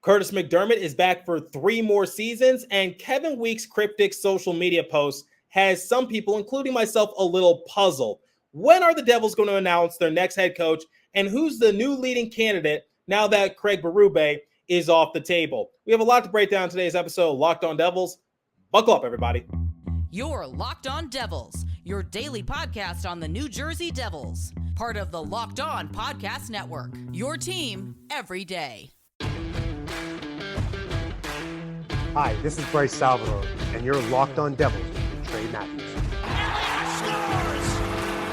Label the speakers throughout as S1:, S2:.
S1: Kurtis MacDermid is back for 3 more seasons, and Kevin Weeks' cryptic social media post has some people, including myself, a little puzzled. When are the Devils going to announce their next head coach, and who's the new leading candidate now that Craig Berube is off the table? We have a lot to break down in today's episode of Locked On Devils. Buckle up, everybody.
S2: You're Locked On Devils, your daily podcast on the New Jersey Devils. Part of the Locked On Podcast Network, your team every day.
S3: Hi, this is Bryce Salvador, and you're Locked On Devils with Trey Matthews.
S4: Scores!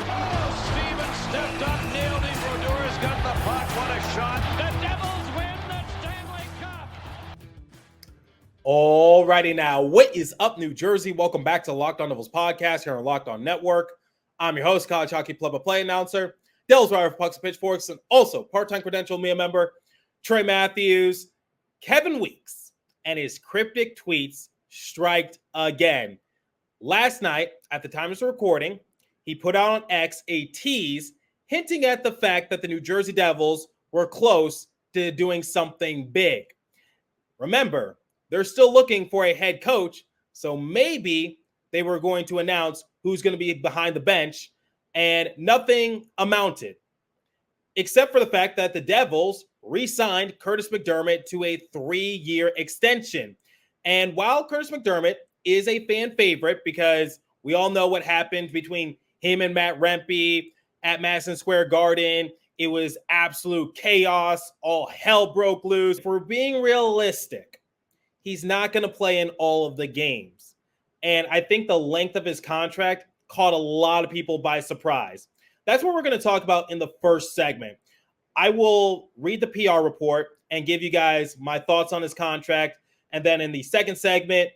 S4: Oh, Stevens stepped up, nailed it. Brodor's got the puck. What a shot. The Devils win the Stanley Cup.
S1: Alrighty now, what is up, New Jersey? Welcome back to Locked On Devils podcast here on Locked On Network. I'm your host, college hockey play-by-play announcer, Devils writer for Pucks and Pitchforks, and also part-time credential media member, Trey Matthews. Kevin Weeks and his cryptic tweets striked again. Last night, at the time of this recording, he put out on X a tease hinting at the fact that the New Jersey Devils were close to doing something big. Remember, they're still looking for a head coach, so maybe they were going to announce who's going to be behind the bench, and nothing amounted, except for the fact that the Devils re-signed Kurtis MacDermid to a 3-year extension. And while Kurtis MacDermid is a fan favorite, because we all know what happened between him and Matt Rempe at Madison Square Garden, it was absolute chaos. All hell broke loose. If we're being realistic, he's not going to play in all of the games. And I think the length of his contract caught a lot of people by surprise. That's what we're going to talk about in the first segment. I will read the PR report and give you guys my thoughts on his contract. And then in the second segment,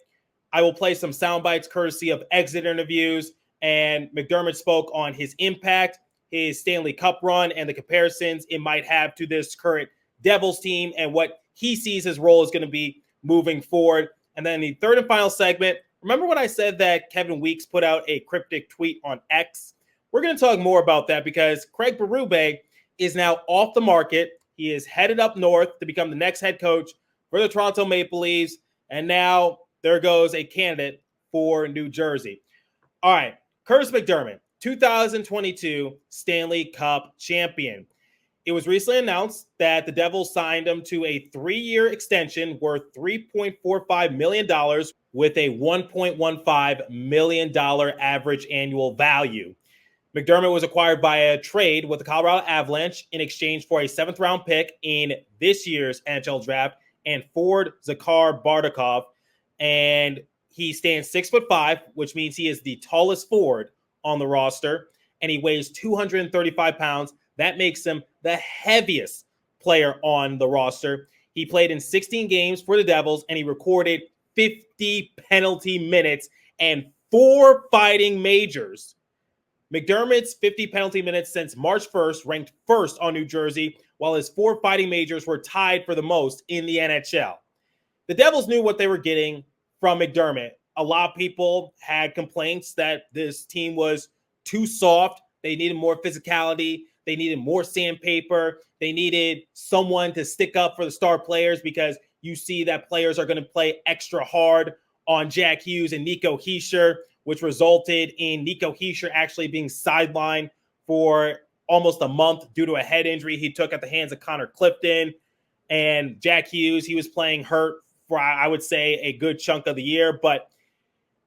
S1: I will play some sound bites courtesy of exit interviews. And MacDermid spoke on his impact, his Stanley Cup run, and the comparisons it might have to this current Devils team and what he sees his role is going to be moving forward. And then the third and final segment, remember when I said that Kevin Weeks put out a cryptic tweet on X? We're going to talk more about that because Craig Berube is now off the market. He is headed up north to become the next head coach for the Toronto Maple Leafs. And now there goes a candidate for New Jersey. All right, Kurtis MacDermid, 2022 Stanley Cup champion. It was recently announced that the Devils signed him to a 3-year extension worth $3.45 million with a $1.15 million average annual value. MacDermid was acquired by a trade with the Colorado Avalanche in exchange for a 7th-round pick in this year's NHL draft and Ford Zakar Bardakov. And he stands 6'5", which means he is the tallest forward on the roster, and he weighs 235 pounds. That makes him the heaviest player on the roster. He played in 16 games for the Devils, and he recorded 50 penalty minutes and 4 fighting majors. MacDermid's 50 penalty minutes since March 1st ranked first on New Jersey, while his 4 fighting majors were tied for the most in the NHL. The Devils knew what they were getting from MacDermid. A lot of people had complaints that this team was too soft. They needed more physicality. They needed more sandpaper. They needed someone to stick up for the star players because you see that players are going to play extra hard on Jack Hughes and Nico Hischier, which resulted in Nico Hischier actually being sidelined for almost a month due to a head injury he took at the hands of Connor Clifton. And Jack Hughes, he was playing hurt for, I would say, a good chunk of the year. But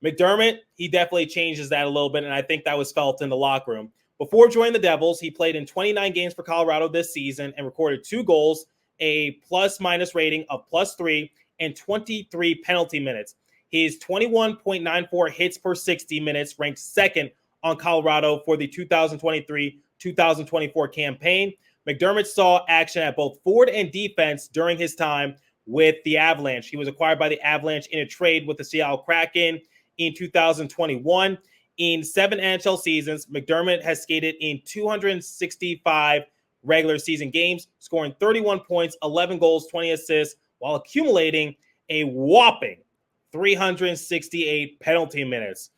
S1: MacDermid, he definitely changes that a little bit, and I think that was felt in the locker room. Before joining the Devils, he played in 29 games for Colorado this season and recorded 2 goals, a plus-minus rating of +3, and 23 penalty minutes. His 21.94 hits per 60 minutes ranked second on Colorado for the 2023-2024 campaign. MacDermid saw action at both forward and defense during his time with the Avalanche. He was acquired by the Avalanche in a trade with the Seattle Kraken in 2021. In 7 NHL seasons, MacDermid has skated in 265 regular season games, scoring 31 points, 11 goals, 20 assists, while accumulating a whopping 368 penalty minutes.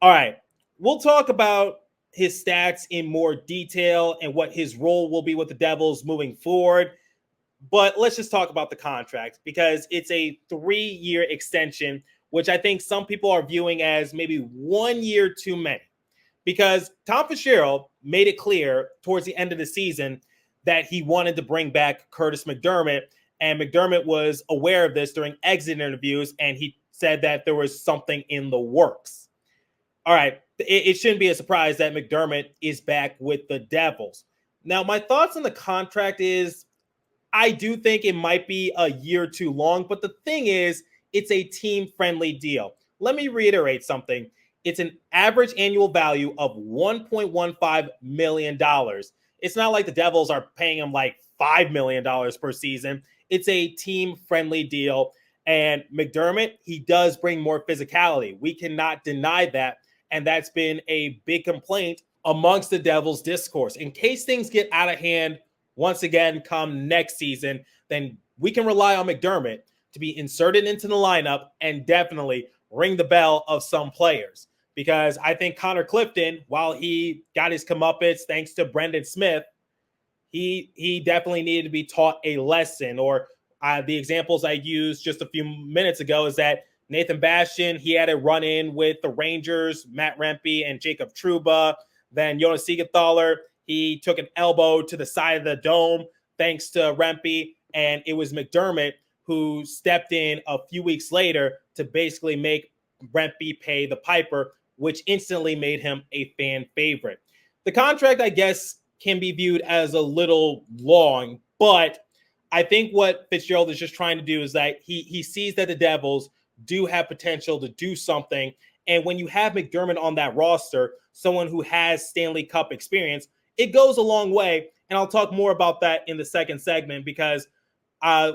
S1: All right, we'll talk about his stats in more detail and what his role will be with the Devils moving forward. But let's just talk about the contract because it's a 3-year extension, which I think some people are viewing as maybe 1 year too many. Because Tom Fitzgerald made it clear towards the end of the season that he wanted to bring back Kurtis MacDermid, and MacDermid was aware of this during exit interviews, and he said that there was something in the works. All right, it shouldn't be a surprise that MacDermid is back with the Devils. Now, my thoughts on the contract is I do think it might be a year too long, but the thing is, it's a team-friendly deal. Let me reiterate something. It's an average annual value of $1.15 million. It's not like the Devils are paying him like $5 million per season. It's a team-friendly deal. And MacDermid, he does bring more physicality. We cannot deny that. And that's been a big complaint amongst the Devils discourse. In case things get out of hand, once again, come next season, then we can rely on MacDermid to be inserted into the lineup and definitely ring the bell of some players. Because I think Connor Clifton, while he got his comeuppance thanks to Brendan Smith, he definitely needed to be taught a lesson. Or the examples I used just a few minutes ago is that Nathan Bastian, he had a run-in with the Rangers, Matt Rempe and Jacob Trouba. Then Jonas Siegenthaler, he took an elbow to the side of the dome thanks to Rempe. And it was MacDermid who stepped in a few weeks later to basically make Rempe pay the piper, which instantly made him a fan favorite. The contract, I guess, can be viewed as a little long, but I think what Fitzgerald is just trying to do is that he sees that the Devils do have potential to do something. And when you have MacDermid on that roster, someone who has Stanley Cup experience, it goes a long way. And I'll talk more about that in the second segment because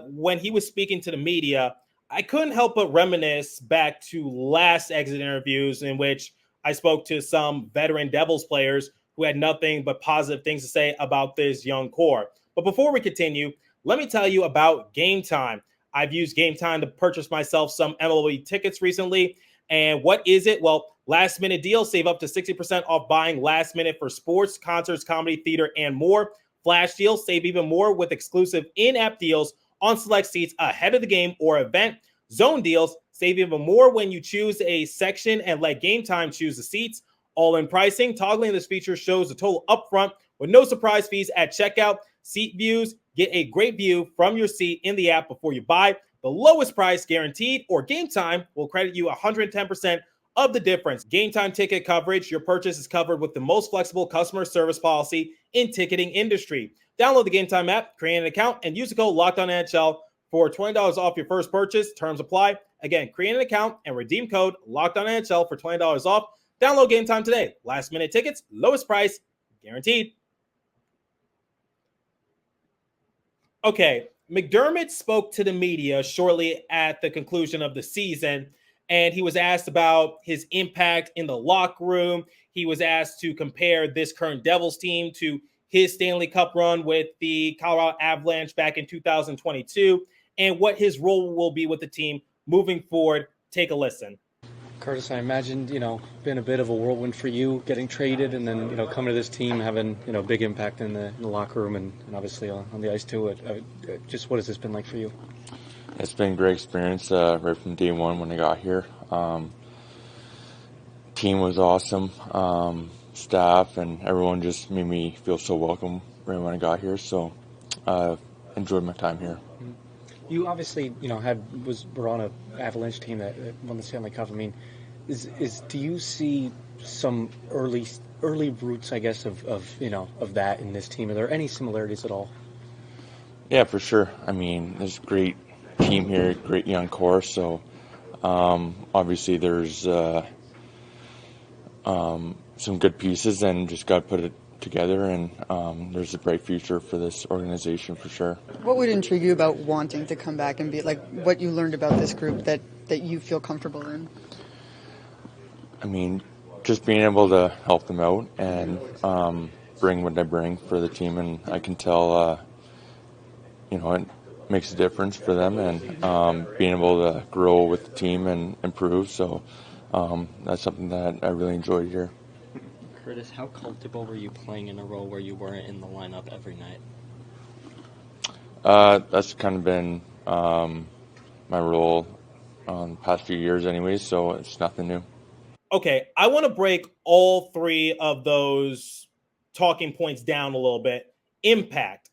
S1: when he was speaking to the media, I couldn't help but reminisce back to last exit interviews in which I spoke to some veteran Devils players who had nothing but positive things to say about this young core. But before we continue, let me tell you about Game Time. I've used Game Time to purchase myself some MLB tickets recently. And what is it? Well, last minute deals save up to 60% off buying last minute for sports, concerts, comedy, theater, and more. Flash deals save even more with exclusive in-app deals on select seats ahead of the game or event. Zone deals save even more when you choose a section and let Game Time choose the seats. All-in pricing, toggling this feature shows the total upfront with no surprise fees at checkout. Seat views, get a great view from your seat in the app before you buy. The lowest price guaranteed, or Game Time will credit you 110% of the difference. Game Time ticket coverage, your purchase is covered with the most flexible customer service policy in ticketing industry. Download the Game Time app, create an account, and use the code LOCKEDONNHL for $20 off your first purchase. Terms apply. Again, create an account and redeem code LOCKEDONNHL for $20 off. Download Game Time today. Last minute tickets, lowest price, guaranteed. Okay, MacDermid spoke to the media shortly at the conclusion of the season, and he was asked about his impact in the locker room. He was asked to compare this current Devils team to his Stanley Cup run with the Colorado Avalanche back in 2022, and what his role will be with the team moving forward. Take a listen.
S5: Kurtis, I imagine, been a bit of a whirlwind for you getting traded and then, coming to this team, having, big impact in the locker room and obviously on the ice too. Just what has this been like for you?
S6: It's been a great experience right from day one when I got here. Team was awesome. Staff and everyone just made me feel so welcome right when I got here. So enjoyed my time here.
S5: You obviously, were on an Avalanche team that won the Stanley Cup. I mean, do you see some early roots, I guess, of that in this team? Are there any similarities at all?
S6: Yeah, for sure. I mean, there's a great team here, great young core. So obviously there's some good pieces and just got to put it together, and there's a bright future for this organization for sure.
S7: What would intrigue you about wanting to come back and be like what you learned about this group that you feel comfortable in?
S6: I mean, just being able to help them out and bring what I bring for the team, and I can tell, it makes a difference for them, and being able to grow with the team and improve. So that's something that I really enjoyed here.
S8: Kurtis, how comfortable were you playing in a role where you weren't in the lineup every night?
S6: That's kind of been my role the past few years anyways, so it's nothing new.
S1: Okay, I want to break all three of those talking points down a little bit. Impact.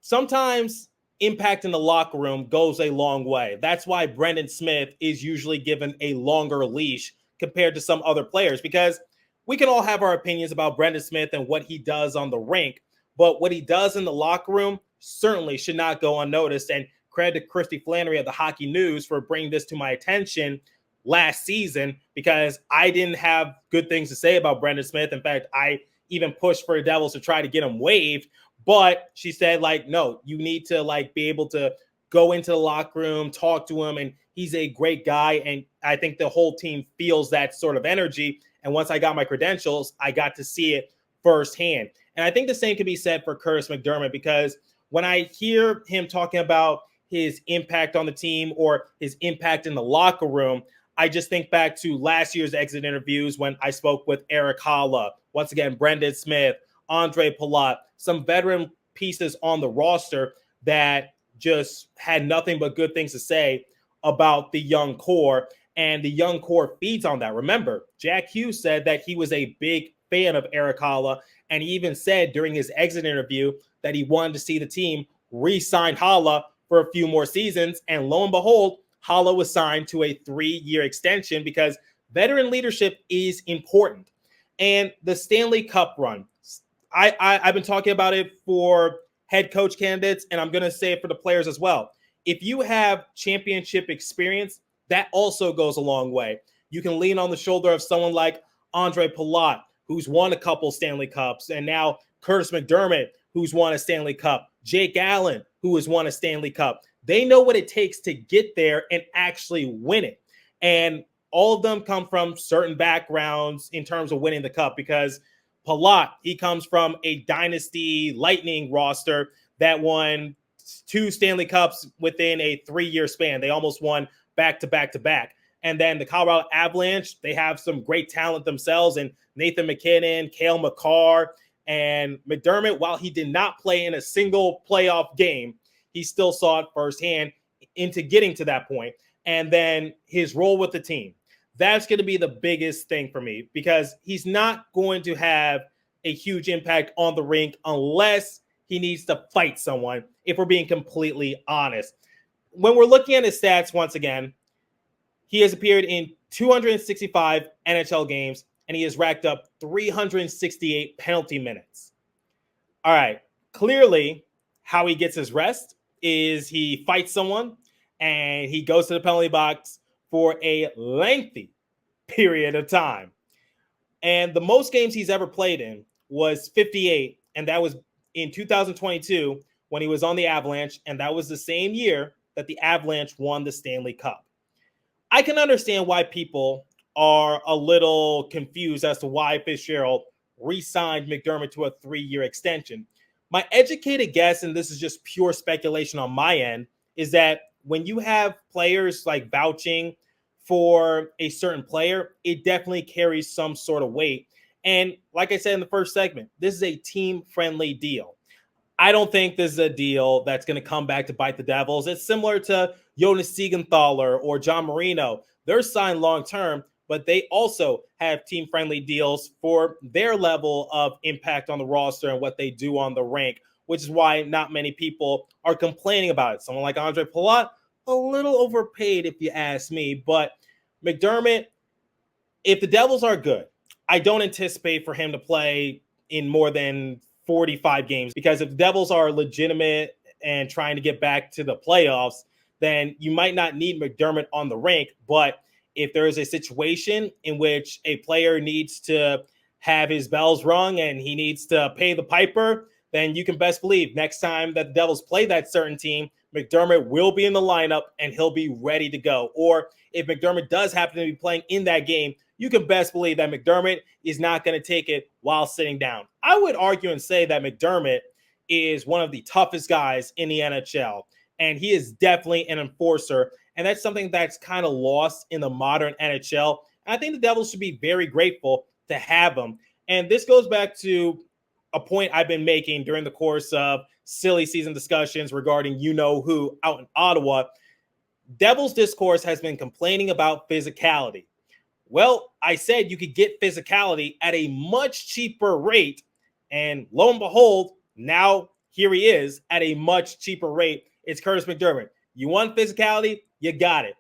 S1: Sometimes impact in the locker room goes a long way. That's why Brendan Smith is usually given a longer leash compared to some other players, because we can all have our opinions about Brendan Smith and what he does on the rink, but what he does in the locker room certainly should not go unnoticed. And credit to Christy Flannery of the Hockey News for bringing this to my attention last season, because I didn't have good things to say about Brendan Smith. In fact, I even pushed for the Devils to try to get him waived. But she said, like, no, you need to like be able to go into the locker room, talk to him, and he's a great guy. And I think the whole team feels that sort of energy. And once I got my credentials, I got to see it firsthand. And I think the same can be said for Kurtis MacDermid, because when I hear him talking about his impact on the team or his impact in the locker room, I just think back to last year's exit interviews when I spoke with Erik Haula, once again, Brendan Smith, Andre Palat, some veteran pieces on the roster that just had nothing but good things to say about the young core, and the young core feeds on that. Remember, Jack Hughes said that he was a big fan of Erik Haula, and he even said during his exit interview that he wanted to see the team re-sign Haula for a few more seasons, and lo and behold, Haula was signed to a 3-year extension because veteran leadership is important. And the Stanley Cup run, I've been talking about it for head coach candidates, and I'm going to say it for the players as well. If you have championship experience, that also goes a long way. You can lean on the shoulder of someone like Andre Palat, who's won a couple Stanley Cups, and now Kurtis MacDermid, who's won a Stanley Cup, Jake Allen, who has won a Stanley Cup. They know what it takes to get there and actually win it. And all of them come from certain backgrounds in terms of winning the cup, because Palat, he comes from a dynasty Lightning roster that won 2 Stanley Cups within a 3-year span. They almost won back-to-back-to-back. And then the Colorado Avalanche, they have some great talent themselves, and Nathan MacKinnon, Cale Makar, and MacDermid, while he did not play in a single playoff game, he still saw it firsthand into getting to that point. And then his role with the team. That's going to be the biggest thing for me, because he's not going to have a huge impact on the rink unless he needs to fight someone, if we're being completely honest. When we're looking at his stats, once again, he has appeared in 265 NHL games, and he has racked up 368 penalty minutes. All right, clearly how he gets his rest is he fights someone and he goes to the penalty box for a lengthy period of time. And the most games he's ever played in was 58, and that was in 2022 when he was on the Avalanche, and that was the same year that the Avalanche won the Stanley Cup. I can understand why people are a little confused as to why Fitzgerald re-signed MacDermid to a 3-year extension. My educated guess, and this is just pure speculation on my end, is that when you have players like vouching for a certain player, it definitely carries some sort of weight. And like I said in the first segment, this is a team-friendly deal. I don't think this is a deal that's going to come back to bite the Devils. It's similar to Jonas Siegenthaler or John Marino. They're signed long-term, but they also have team-friendly deals for their level of impact on the roster and what they do on the rink, which is why not many people are complaining about it. Someone like Andre Palat, a little overpaid if you ask me, but MacDermid, if the Devils are good, I don't anticipate for him to play in more than 45 games, because if the Devils are legitimate and trying to get back to the playoffs, then you might not need MacDermid on the rink. But if there is a situation in which a player needs to have his bells rung and he needs to pay the piper, then you can best believe next time that the Devils play that certain team, MacDermid will be in the lineup and he'll be ready to go. Or if MacDermid does happen to be playing in that game, you can best believe that MacDermid is not going to take it while sitting down. I would argue and say that MacDermid is one of the toughest guys in the NHL, and he is definitely an enforcer, and that's something that's kind of lost in the modern NHL. I think the Devils should be very grateful to have him. And this goes back to a point I've been making during the course of silly season discussions regarding you-know-who out in Ottawa, Devils discourse has been complaining about physicality. Well, I said you could get physicality at a much cheaper rate, and lo and behold, now here he is at a much cheaper rate. It's Kurtis MacDermid. You want physicality? You got it.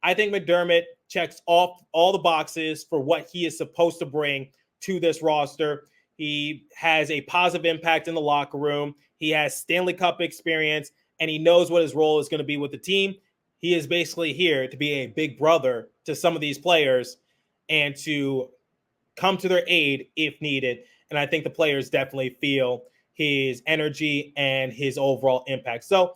S1: I think MacDermid checks off all the boxes for what he is supposed to bring to this roster. He has a positive impact in the locker room. He has Stanley Cup experience, and he knows what his role is going to be with the team. He is basically here to be a big brother to some of these players and to come to their aid if needed. And I think the players definitely feel his energy and his overall impact. So,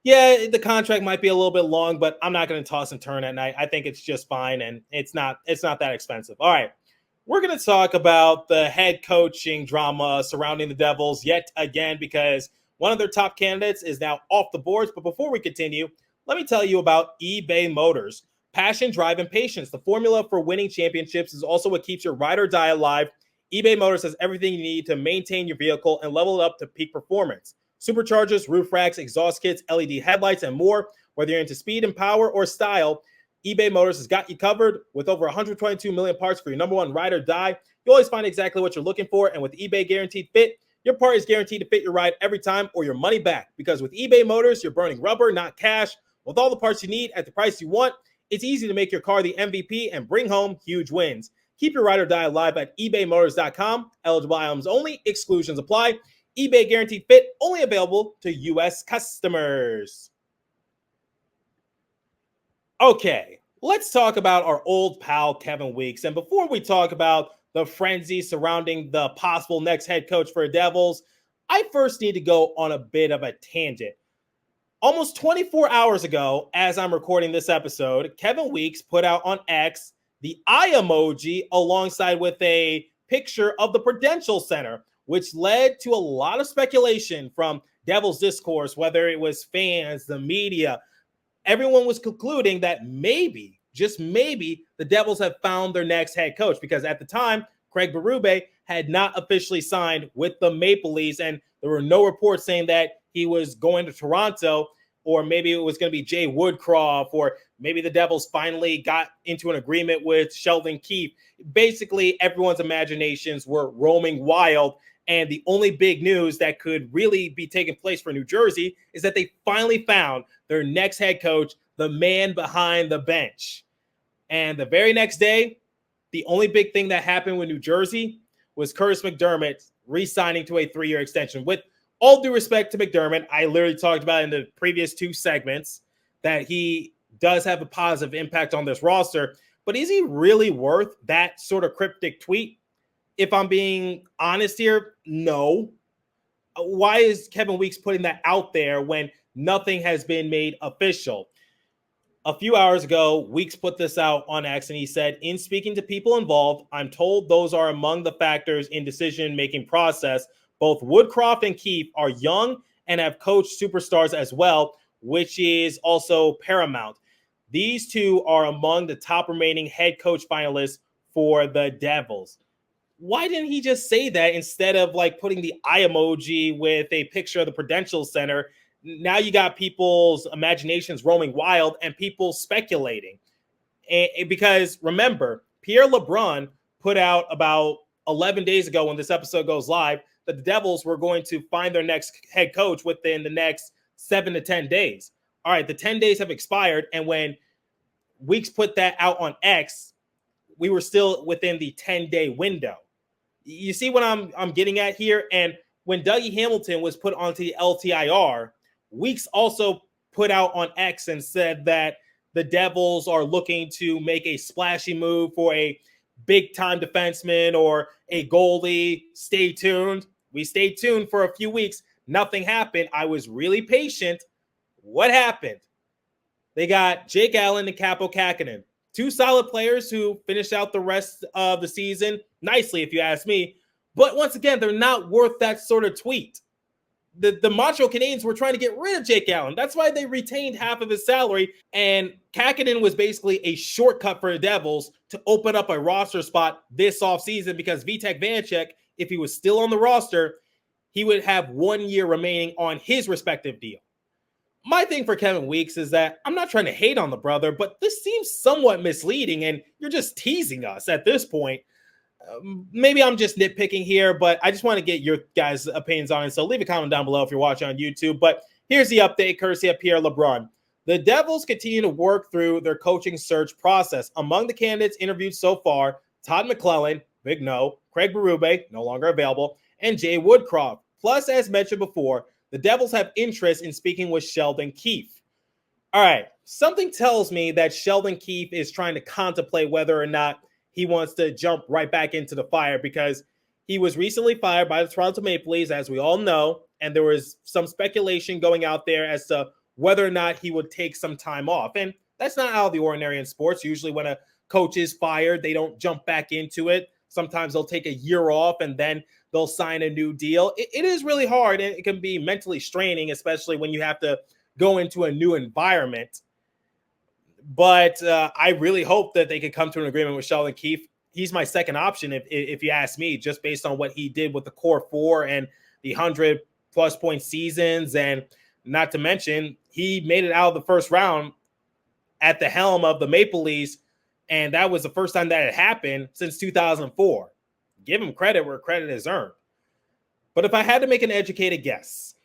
S1: yeah, the contract might be a little bit long, but I'm not going to toss and turn at night. I think it's just fine, and it's not that expensive. All right, we're going to talk about the head coaching drama surrounding the Devils yet again because one of their top candidates is now off the boards. But before we continue, let me tell you about eBay Motors. Passion, drive, and patience. The formula for winning championships is also what keeps your ride or die alive. eBay Motors has everything you need to maintain your vehicle and level it up to peak performance. Superchargers, roof racks, exhaust kits, LED headlights, and more. Whether you're into speed and power or style, eBay Motors has got you covered. With over 122 million parts for your number one ride or die, you always find exactly what you're looking for. And with eBay Guaranteed Fit, your part is guaranteed to fit your ride every time or your money back. Because with eBay Motors, you're burning rubber, not cash. With all the parts you need at the price you want, it's easy to make your car the MVP and bring home huge wins. Keep your ride or die alive at ebaymotors.com. Eligible items only. Exclusions apply. eBay Guaranteed Fit only available to U.S. customers. Okay, let's talk about our old pal Kevin Weeks. And before we talk about the frenzy surrounding the possible next head coach for the Devils, I first need to go on a bit of a tangent. Almost 24 hours ago, as I'm recording this episode, Kevin Weeks put out on X the eye emoji alongside with a picture of the Prudential Center, which led to a lot of speculation from Devils discourse, whether it was fans, the media. Everyone was concluding that maybe, just maybe, the Devils have found their next head coach because at the time, Craig Berube had not officially signed with the Maple Leafs, and there were no reports saying that he was going to Toronto, or maybe it was going to be Jay Woodcroft, or maybe the Devils finally got into an agreement with Sheldon Keefe. Basically, everyone's imaginations were roaming wild, and the only big news that could really be taking place for New Jersey is that they finally found their next head coach, the man behind the bench. And the very next day, the only big thing that happened with New Jersey was Kurtis MacDermid re-signing to a 3-year extension. With all due respect to MacDermid, I literally talked about in the previous 2 segments that he does have a positive impact on this roster, but is he really worth that sort of cryptic tweet? If I'm being honest here, no. Why is Kevin Weeks putting that out there when nothing has been made official? A few hours ago, Weeks put this out on X, and he said, in speaking to people involved, I'm told those are among the factors in decision-making process. Both Woodcroft and Keefe are young and have coached superstars as well, which is also paramount. These two are among the top remaining head coach finalists for the Devils. Why didn't he just say that instead of like putting the eye emoji with a picture of the Prudential Center? Now you got people's imaginations roaming wild and people speculating. Because remember, Pierre LeBrun put out about 11 days ago when this episode goes live that the Devils were going to find their next head coach within the next 7 to 10 days. All right, the 10 days have expired, and when Weeks put that out on X, we were still within the 10-day window. You see what I'm getting at here? And when Dougie Hamilton was put onto the LTIR, Weeks also put out on X and said that the Devils are looking to make a splashy move for a big-time defenseman or a goalie. Stay tuned. We stayed tuned for a few weeks. Nothing happened. I was really patient. What happened? They got Jake Allen and Kaapo Kähkönen, 2 solid players who finished out the rest of the season nicely, if you ask me. But once again, they're not worth that sort of tweet. The Montreal Canadiens were trying to get rid of Jake Allen. That's why they retained half of his salary. And Kähkönen was basically a shortcut for the Devils to open up a roster spot this offseason because Vitek Vanecek, if he was still on the roster, he would have 1 year remaining on his respective deal. My thing for Kevin Weeks is that I'm not trying to hate on the brother, but this seems somewhat misleading, and you're just teasing us at this point. Maybe I'm just nitpicking here, but I just want to get your guys' opinions on it. So leave a comment down below if you're watching on YouTube. But here's the update, courtesy of Pierre LeBrun. The Devils continue to work through their coaching search process. Among the candidates interviewed so far, Todd McLellan, big no, Craig Berube, no longer available, and Jay Woodcroft. Plus, as mentioned before, the Devils have interest in speaking with Sheldon Keefe. All right, something tells me that Sheldon Keefe is trying to contemplate whether or not he wants to jump right back into the fire, because he was recently fired by the Toronto Maple Leafs, as we all know, and there was some speculation going out there as to whether or not he would take some time off. And that's not out of the ordinary in sports. Usually when a coach is fired, they don't jump back into it. Sometimes they'll take a year off and then they'll sign a new deal. It is really hard, and it can be mentally straining, especially when you have to go into a new environment. But I really hope that they could come to an agreement with Sheldon Keefe. He's my second option, if you ask me, just based on what he did with the core four and the 100-plus point seasons. And not to mention, he made it out of the first round at the helm of the Maple Leafs, and that was the first time that had happened since 2004. Give him credit where credit is earned. But if I had to make an educated guess,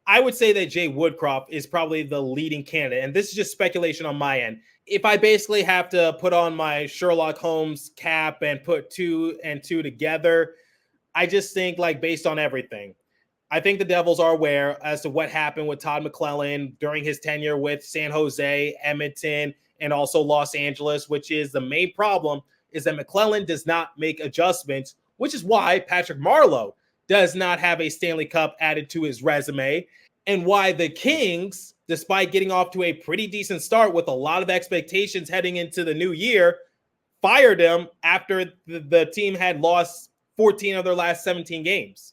S1: I would say that Jay Woodcroft is probably the leading candidate. And this is just speculation on my end. If I basically have to put on my Sherlock Holmes cap and put 2 and 2 together, I just think, like, based on everything, I think the Devils are aware as to what happened with Todd McLellan during his tenure with San Jose, Edmonton, and also Los Angeles, which is the main problem, is that McLellan does not make adjustments, which is why Patrick Marleau does not have a Stanley Cup added to his resume, and why the Kings, despite getting off to a pretty decent start with a lot of expectations heading into the new year, fired him after the team had lost 14 of their last 17 games.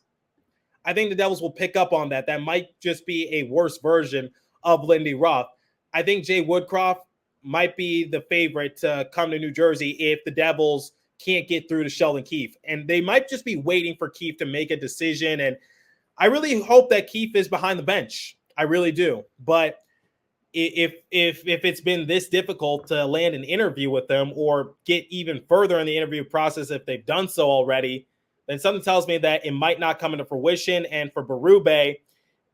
S1: I think the Devils will pick up on that. That might just be a worse version of Lindy Ruff. I think Jay Woodcroft might be the favorite to come to New Jersey if the Devils can't get through to Sheldon Keefe. And they might just be waiting for Keefe to make a decision. And I really hope that Keefe is behind the bench. I really do. But if it's been this difficult to land an interview with them or get even further in the interview process, if they've done so already, then something tells me that it might not come into fruition. And for Berube,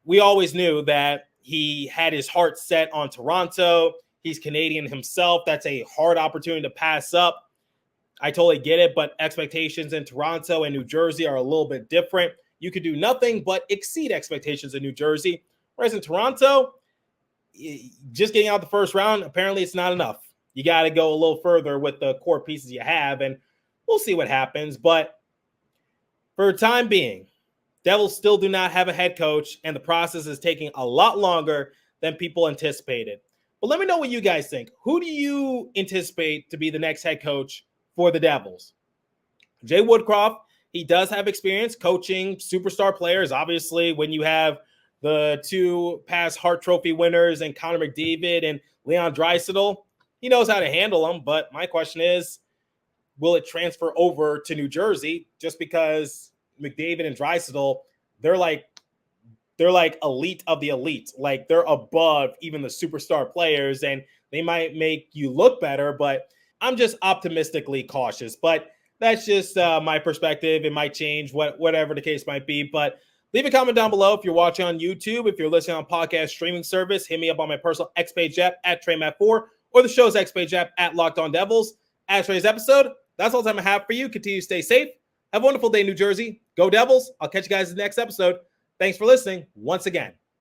S1: we always knew that he had his heart set on Toronto. He's Canadian himself. That's a hard opportunity to pass up. I totally get it, but expectations in Toronto and New Jersey are a little bit different. You could do nothing but exceed expectations in New Jersey. Whereas in Toronto, just getting out the first round, apparently it's not enough. You got to go a little further with the core pieces you have, and we'll see what happens. But for the time being, Devils still do not have a head coach, and the process is taking a lot longer than people anticipated. But let me know what you guys think. Who do you anticipate to be the next head coach for the Devils? Jay Woodcroft, he does have experience coaching superstar players. Obviously, when you have the 2 past Hart Trophy winners and Connor McDavid and Leon Draisaitl, he knows how to handle them. But my question is, will it transfer over to New Jersey? Just because McDavid and Draisaitl, they're like elite of the elite. Like, they're above even the superstar players, and they might make you look better, but I'm just optimistically cautious. But that's just my perspective. It might change, whatever the case might be. But leave a comment down below if you're watching on YouTube. If you're listening on podcast streaming service, hit me up on my personal X page app at TreyMatt4 or the show's X page app at Locked On Devils. As for today's episode, that's all the time I have for you. Continue to stay safe. Have a wonderful day, New Jersey. Go Devils. I'll catch you guys in the next episode. Thanks for listening once again.